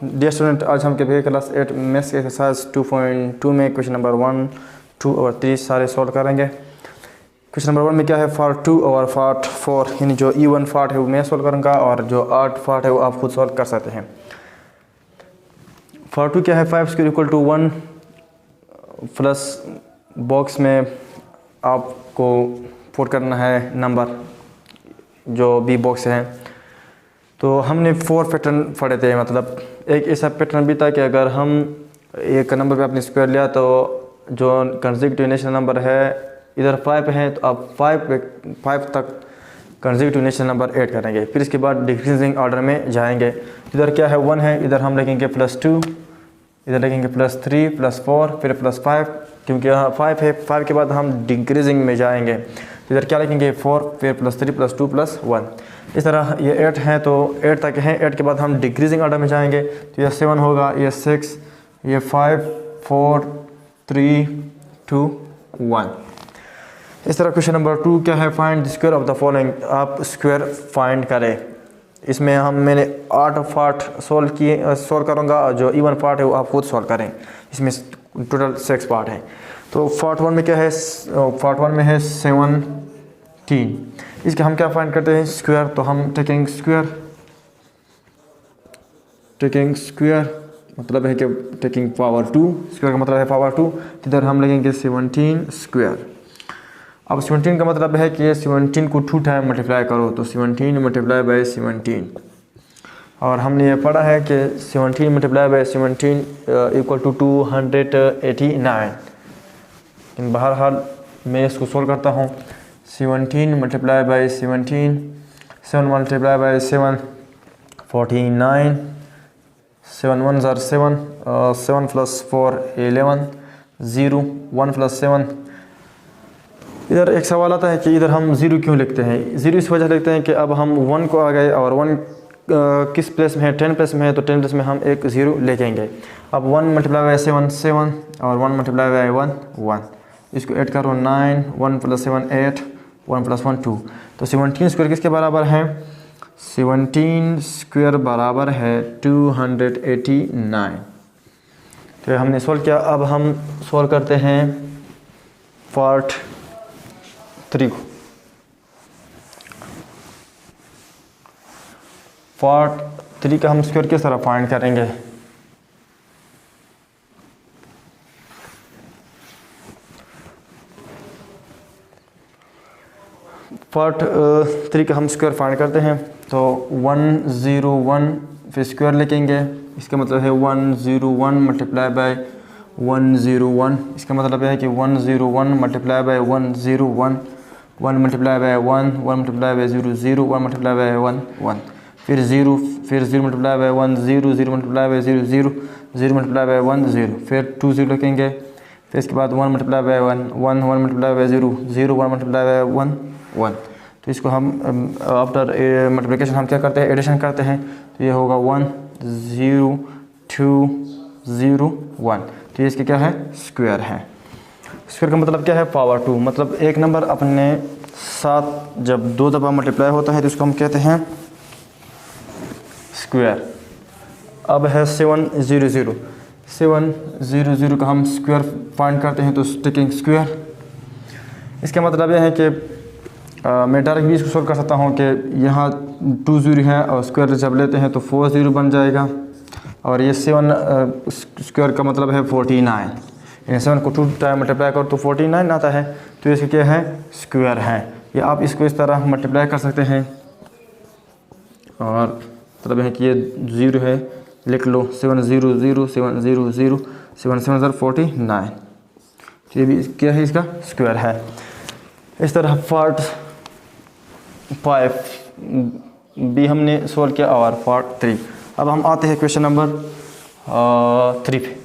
Dear student, आज हम के क्लास 8 मैथ्स के एक्सरसाइज 2.2 में क्वेश्चन नंबर 1, 2 और 3 सारे सॉल्व करेंगे। क्वेश्चन नंबर 1 में क्या है, पार्ट 2 और पार्ट 4, यानी जो E1 पार्ट है वो मैं सॉल्व करूँगा और जो आर्ट पार्ट है वो आप खुद सॉल्व कर सकते हैं। पार्ट 2 क्या है, 5 square equal to 1 plus box में आपको पुट करना है नंबर जो बी बॉक्स है। तो हमने 4 पैटर्न पढ़े थे, मतलब एक ऐसा पैटर्न भी था कि अगर हम एक नंबर पे अपने स्क्वायर लिया तो जो कंसेक्यूटिव नेचुरल नंबर है इधर 5 है तो आप 5 तक कंसेक्यूटिव नेचुरल नंबर ऐड करेंगे, फिर इसके बाद डिक्रीजिंग ऑर्डर में जाएंगे। इधर क्या है 1 है, इधर हम लिखेंगे +2, इधर लिखेंगे +3 +4 फिर +5, क्योंकि यहाँ 5 है, 5 के बाद हम डिक्रीजिंग में जाएंगे। इधर क्या लिखेंगे 4 फिर +3 +2 +1। इस तरह ये 8 है तो 8 तक है, 8 के बाद हम डिक्रीजिंग ऑर्डर में जाएंगे तो ये 7 होगा, ये 6, ये 5 4 3 2 1। इस तरह क्वेश्चन नंबर 2 क्या है, find the square of the following. आप स्क्वायर फाइंड करें। इसमें मैंने 8 पार्ट सॉल्व करूँगा और जो E1 पार्ट है वो आप खुद सॉल्व करें। इसमें टोटल 6 पार्ट है। तो पार्ट 1 में क्या है, पार्ट 1 में है 17। इसके हम क्या फाइंड करते हैं, स्क्वायर। तो हम टेकिंग स्क्वायर मतलब है कि टेकिंग पावर 2, स्क्वायर का मतलब है पावर 2। इधर हम लगेंगे 17 स्क्वायर। अब 17 का मतलब है कि 17 को 2 टाइम मल्टीप्लाई करो, तो 17 मल्टीप्लाई बाई 17। और हमने ये पढ़ा है कि 17 मल्टीप्लाई बाई 17 इक्वल टू 289। इन बहरहाल मैं इसको सोल्व करता हूँ। 17 मल्टीप्लाई बाई 17, 7 मल्टीप्लाई बाई 7 49, 7 1 ज़र 7, 7 + 4 11, 0 1 + 7। इधर एक सवाल आता है कि इधर हम 0 क्यों लिखते हैं। 0 इस वजह लिखते हैं कि अब हम 1 को आ गए और 1 किस प्लेस में है, 10 प्लेस में है, तो 10 प्लेस में हम एक 0 लिखेंगे। अब 1 मल्टीप्लाई बाई 7 7 और 1 मल्टीप्लाई बाई 1 1। इसको ऐड करो 9, 1 + 7 8, 1 + 1 2। तो 17 स्क्वायर किसके बराबर है, 17 स्क्वायर बराबर है 289। तो हमने सोल्व किया। अब हम सोल्व करते हैं पार्ट 3 को। पार्ट 3 का हम स्क्वायर किस तरह फाइंड करेंगे। पार्ट 3 का हम स्क्वायर फाइंड करते हैं। तो 101 फिर स्क्वायर लिखेंगे, इसका मतलब है 101 मल्टीप्लाई बाई 101। इसका मतलब है कि 101 multiply by 101, 1 multiply by 1, 1 multiply by 0 0, 1 multiply by 1 1, फिर 0 multiply by 1 0, 0 multiply by 0 0, 0 multiply by 1 0, फिर 2 0 लिखेंगे। फिर इसके बाद 1 multiply by 1 1, 1 multiply by 0 0, 1 multiply by 1 1। तो इसको हम आफ्टर मल्टीप्लिकेशन हम क्या करते हैं, एडिशन करते हैं। तो ये होगा 1 0 2 0 1। तो ये इसके क्या है, स्क्वायर है। स्क्वायर का मतलब क्या है, पावर 2। मतलब एक नंबर अपने साथ जब 2 दफ़ा मल्टीप्लाई होता है तो इसको हम कहते हैं स्क्वायर। अब है 700, 700 का हम स्क्वायर फाइंड करते हैं, तो टेकिंग स्क्वायर। इसका मतलब यह है कि मैं डायरेक्ट भी इसको सोल्व कर सकता हूँ कि यहाँ 2 0 है और स्क्वायर जब लेते हैं तो 4 0 बन जाएगा। और ये 7 स्क्वायर का मतलब है 49। 7 को 2 टाइम मल्टीप्लाई करो तो 49 आता है। तो इसका क्या है, स्क्वायर है। ये आप इसको इस तरह मल्टीप्लाई कर सकते हैं। और मतलब है कि ये 0 है, लिख लो 7 0 0 7 0 0, 7 7 ज़र 49। ये भी क्या है, इसका स्क्वायर है। इस तरह पार्ट 5 भी हमने सोल्व किया और पार्ट 3। अब हम आते हैं क्वेश्चन नंबर 3 पे।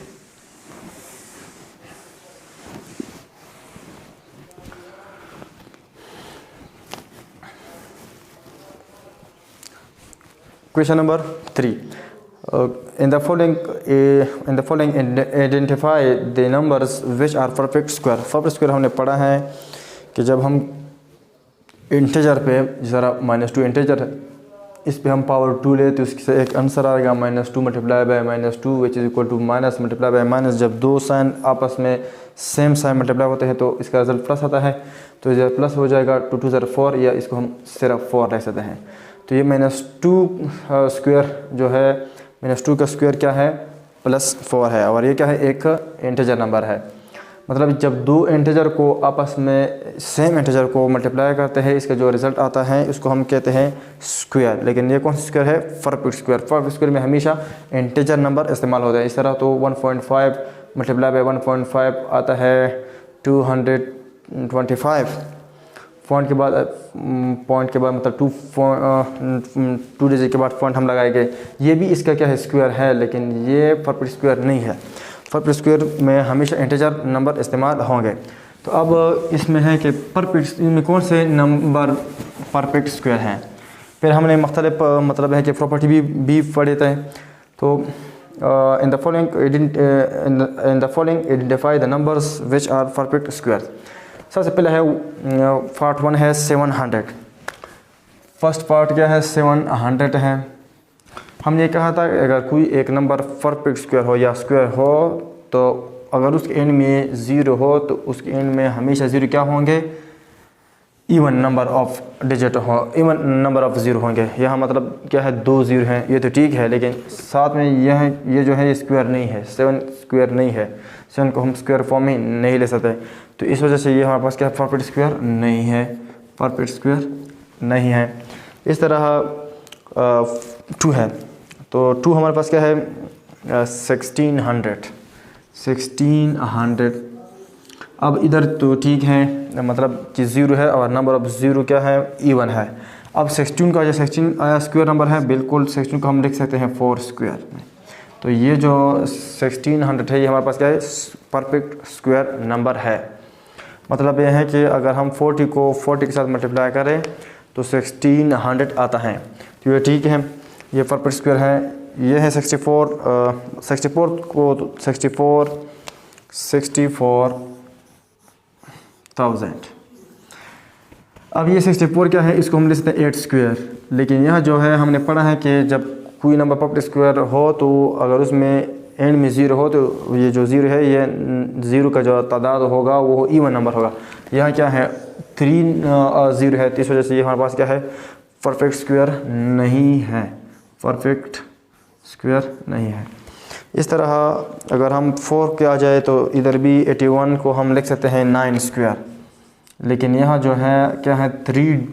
Question number 3, in the following identify the numbers which are perfect square। Perfect square हमने पढ़ा है कि जब हम इंटीजर पे, ज़रा -2 इंटीजर है, इस पे हम पावर 2 ले तो इससे एक आंसर आएगा -2 multiply by -2 which is equal to minus multiply by minus. जब दो साइन आपस में सेम साइन मल्टीप्लाई होते हैं तो इसका रिजल्ट प्लस आता है, तो ये प्लस हो जाएगा 2 2 ज़र 4, या इसको हम सिर्फ 4 रख सकते हैं। तो ये -2 स्क्वायर जो है, -2 का स्क्वायर क्या है, +4 है, और ये क्या है, एक इंटीजर नंबर है। मतलब जब दो इंटीजर को आपस में सेम इंटीजर को मल्टीप्लाई करते हैं, इसका जो रिज़ल्ट आता है उसको हम कहते हैं स्क्वायर। लेकिन ये कौन सा स्क्वायर है, परफेक्ट स्क्वायर। परफेक्ट स्क्वायर में हमेशा इंटीजर नंबर इस्तेमाल होता है। इस तरह तो 1.5 मल्टीप्लाई बाय 1.5 आता है 225। पॉइंट के बाद मतलब 2 डिजिट के बाद पॉइंट हम लगाएंगे। ये भी इसका क्या है, स्क्वायर है, लेकिन ये परफेक्ट स्क्वायर नहीं है। परफेक्ट स्क्वायर में हमेशा इंटीजर नंबर इस्तेमाल होंगे। तो अब इसमें है कि परफेक्ट में कौन से नंबर परफेक्ट स्क्वायर हैं। फिर हमने मुख्तलिफ मतलब है कि प्रॉपर्टी भी पढ़े थे। तो in the following identify the numbers which are perfect square. सबसे पहले है पार्ट 1 है 700। फर्स्ट पार्ट क्या है, 700 है। हमने ये कहा था अगर कोई एक नंबर परफेक्ट स्क्वायर हो या स्क्वायर हो, तो अगर उसके एंड में 0 हो तो उसके एंड में हमेशा 0 क्या होंगे, इवन नंबर ऑफ डिजिट हो, इवन नंबर ऑफ 0 होंगे। यहाँ मतलब क्या है, 2 0 हैं, ये तो ठीक है, लेकिन साथ में ये जो है ये स्क्वायर नहीं है, 7 स्क्वायर नहीं है। 7 को हम स्क्वायर फॉर्म में नहीं ले सकते, तो इस वजह से ये हमारे पास क्या परफेक्ट स्क्वायर नहीं है, परफेक्ट स्क्वायर नहीं है। इस तरह 2 है, तो 2 हमारे पास क्या है, 1600। अब इधर तो ठीक है, मतलब कि 0 है और नंबर ऑफ 0 क्या है, इवन है। अब 16 का जो 16 आया स्क्वायर नंबर है, बिल्कुल 16 को हम लिख सकते हैं 4 स्क्वायर में। तो ये जो 1600 है ये हमारे पास क्या है, परफेक्ट स्क्वायर नंबर है। मतलब ये है कि अगर हम 40 को 40 के साथ मल्टीप्लाई करें तो 1600 आता है, तो ये ठीक है, ये परफेक्ट स्क्वायर है। ये है 64 को 64,000। अब ये 64 क्या है, इसको हम ले सकते हैं 8 स्क्वायर। लेकिन यह जो है हमने पढ़ा है कि जब कोई नंबर परफेक्ट स्क्वायर हो तो अगर उसमें एंड में 0 हो तो ये जो 0 है, ये 0 का जो तादाद होगा वो इवन नंबर होगा। यहाँ क्या है, 3 0 है, तो इस वजह से ये हमारे पास क्या है, परफेक्ट स्क्वायर नहीं है, परफेक्ट स्क्वायर नहीं है। इस तरह अगर हम 4 के आ जाए तो इधर भी 81 को हम लिख सकते हैं 9 स्क्वायर। लेकिन यहाँ जो है क्या है, 3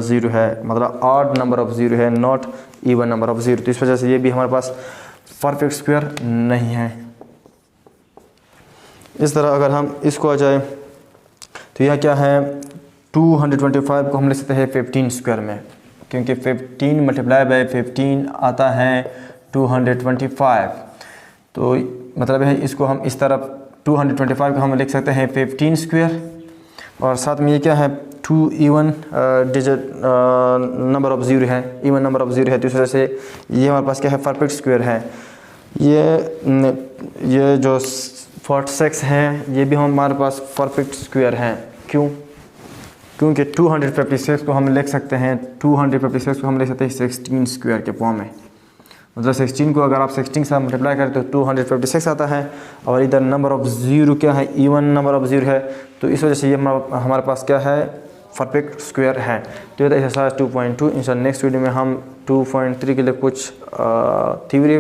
0 है, मतलब ऑड नंबर ऑफ 0 है, नॉट इवन नंबर ऑफ 0। तो इस वजह से ये भी हमारे पास परफेक्ट स्क्वायर नहीं है। इस तरह अगर हम इसको आ जाए तो यह क्या है, 225 को हम लिख सकते हैं 15 स्क्वायर में, क्योंकि 15 मल्टीप्लाई बाय 15 आता है 225। तो मतलब है इसको हम इस तरफ 225 को हम लिख सकते हैं 15 स्क्वायर, और साथ में ये क्या है, 2 इवन डिजिट नंबर ऑफ 0 है, इवन नंबर ऑफ 0 है, तो इस वजह से ये हमारे पास क्या है, परफेक्ट स्क्वायर है। ये जो 46 है ये भी हमारे पास परफेक्ट स्क्वायर है। क्यों? क्योंकि 256 को हम लिख सकते हैं 16 स्क्वायर के फॉर्म में। मतलब 16 को अगर आप 16 से मल्टीप्लाई करें तो 256 आता है, और इधर नंबर ऑफ 0 क्या है, इवन नंबर ऑफ 0 है, तो इस वजह से ये हमारे पास क्या है, परफेक्ट स्क्वायर है। तो ये था एक्सरसाइज 2.2। इंशाल्लाह नेक्स्ट वीडियो में हम 2.3 के लिए कुछ थ्योरी